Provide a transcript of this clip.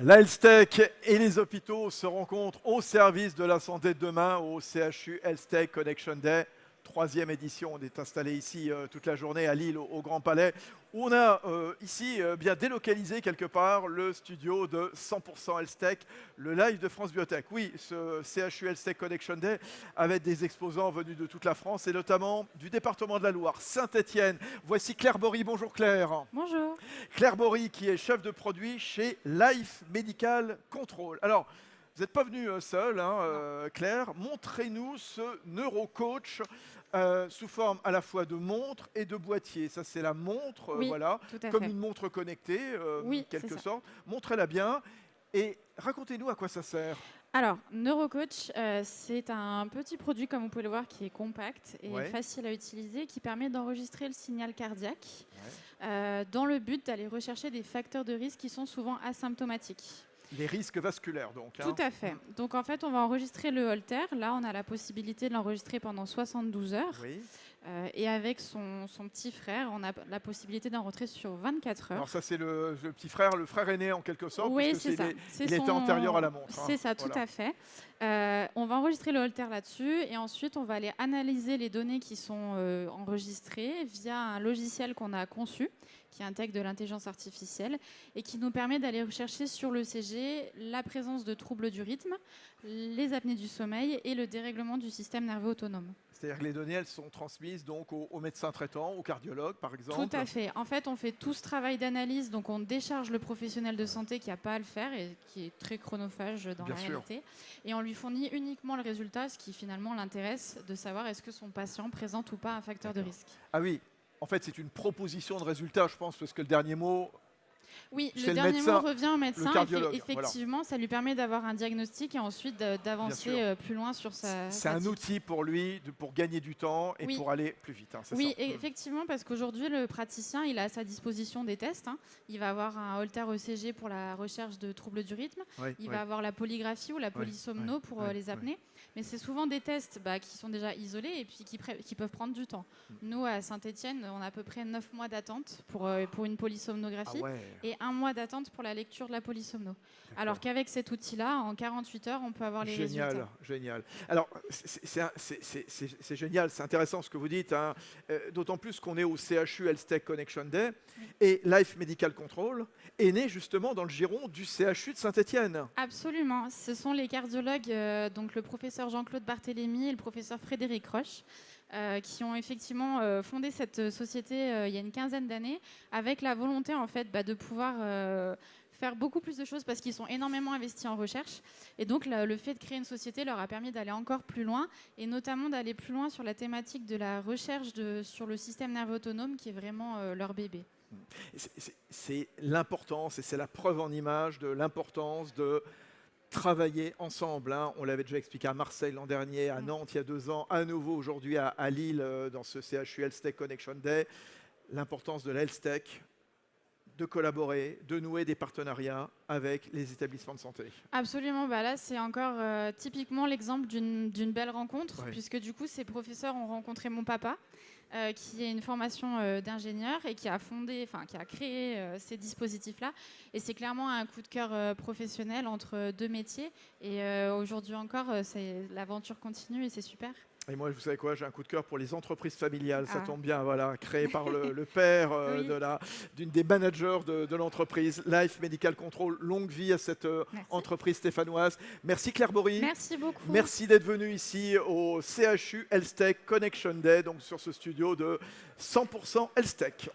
La HealthTech et les hôpitaux se rencontrent au service de la santé de demain au CHU HealthTech Connection Day. Troisième édition, on est installé ici toute la journée à Lille, au Grand Palais, où on a ici bien délocalisé quelque part le studio de 100% HealthTech, le live de France Biotech. Oui, ce CHU HealthTech Connection Day avec des exposants venus de toute la France et notamment du département de la Loire, Saint-Étienne. Voici Claire Bory. Bonjour Claire. Bonjour. Claire Bory qui est chef de produit chez Life Medical Control. Alors, vous n'êtes pas venue seule, hein, Claire. Montrez-nous ce NeuroCoach sous forme à la fois de montre et de boîtier. Ça, c'est la montre, Oui, voilà, tout à comme fait. une montre connectée, Oui, quelque c'est ça. sorte. Montrez-la bien et racontez-nous à quoi ça sert. Alors, NeuroCoach, c'est un petit produit, comme vous pouvez le voir, qui est compact et Ouais. facile à utiliser, qui permet d'enregistrer le signal cardiaque Ouais. dans le but d'aller rechercher des facteurs de risque qui sont souvent asymptomatiques. Les risques vasculaires, donc. Hein. Tout à fait. Donc, en fait, on va enregistrer le holter. Là, on a la possibilité de l'enregistrer pendant 72 heures. Oui. Et avec son petit frère, on a la possibilité d'enregistrer sur 24 heures. Alors ça, c'est le petit frère, le frère aîné en quelque sorte, Oui, parce que c'est ça. il était antérieur à la montre. C'est ça, tout à fait. On va enregistrer le holter là-dessus et ensuite on va aller analyser les données qui sont enregistrées via un logiciel qu'on a conçu qui intègre de l'intelligence artificielle et qui nous permet d'aller rechercher sur l'ECG la présence de troubles du rythme, les apnées du sommeil et le dérèglement du système nerveux autonome. C'est-à-dire que les données, elles sont transmises donc aux médecins traitants, aux cardiologues, par exemple. Tout à fait. En fait, on fait tout ce travail d'analyse, donc on décharge le professionnel de santé qui n'a pas à le faire et qui est très chronophage dans Bien la sûr. réalité. Et on lui fournit uniquement le résultat, ce qui finalement l'intéresse de savoir est-ce que son patient présente ou pas un facteur de risque. Ah oui, en fait, c'est une proposition de résultat, je pense, parce que le dernier mot, Oui, c'est le le dernier médecin, mot revient au médecin. le cardiologue, Effectivement, ça lui permet d'avoir un diagnostic et ensuite sûr. d'avancer plus loin sur sa c'est un pratique. outil pour lui, pour gagner du temps et Oui. pour aller plus vite. Hein, c'est Oui, ça. et effectivement, parce qu'aujourd'hui, le praticien, il a à sa disposition des tests. Il va avoir un holter ECG pour la recherche de troubles du rythme. Oui, Il oui. va avoir la polygraphie ou la polysomno oui, pour oui, les apnées. Mais c'est souvent des tests qui sont déjà isolés et puis qui peuvent prendre du temps. Nous, à Saint-Étienne, on a à peu près 9 mois d'attente pour une Ah polysomnographie ouais, et 1 mois d'attente pour la lecture de la polysomno. Alors qu'avec cet outil-là, en 48 heures, on peut avoir les résultats. génial, génial. Alors, c'est génial, c'est intéressant ce que vous dites, hein, d'autant plus qu'on est au CHU HealthTech Connection Day et Life Medical Control est né justement dans le giron du CHU de Saint-Étienne. Absolument. Ce sont les cardiologues, donc le professeur Jean-Claude Barthélémy et le professeur Frédéric Roche, qui ont effectivement fondé cette société il y a une quinzaine d'années, avec la volonté en fait de pouvoir faire beaucoup plus de choses parce qu'ils sont énormément investis en recherche. Et donc le fait de créer une société leur a permis d'aller encore plus loin, et notamment d'aller plus loin sur la thématique de la recherche sur le système nerveux autonome, qui est vraiment leur bébé. C'est l'importance, et c'est la preuve en image de l'importance de travailler ensemble. Hein. On l'avait déjà expliqué à Marseille l'an dernier, à Nantes il y a 2 ans, à nouveau aujourd'hui à Lille dans ce CHU HealthTech Connection Day. L'importance de la HealthTech, de collaborer, de nouer des partenariats avec les établissements de santé. Absolument, là c'est encore typiquement l'exemple d'une belle rencontre, Ouais. puisque du coup ces professeurs ont rencontré mon papa, qui a une formation d'ingénieur et qui a créé ces dispositifs-là. Et c'est clairement un coup de cœur professionnel entre deux métiers. Et aujourd'hui encore, l'aventure continue et c'est super. Et moi, vous savez quoi, j'ai un coup de cœur pour les entreprises familiales, ça Ah. tombe bien, voilà, créé par le père Oui. d'une des managers de l'entreprise, Life Medical Control. Longue vie à cette Merci. entreprise stéphanoise. Merci Claire Bory. Merci beaucoup. Merci d'être venu ici au CHU HealthTech Connection Day, donc sur ce studio de 100% HealthTech.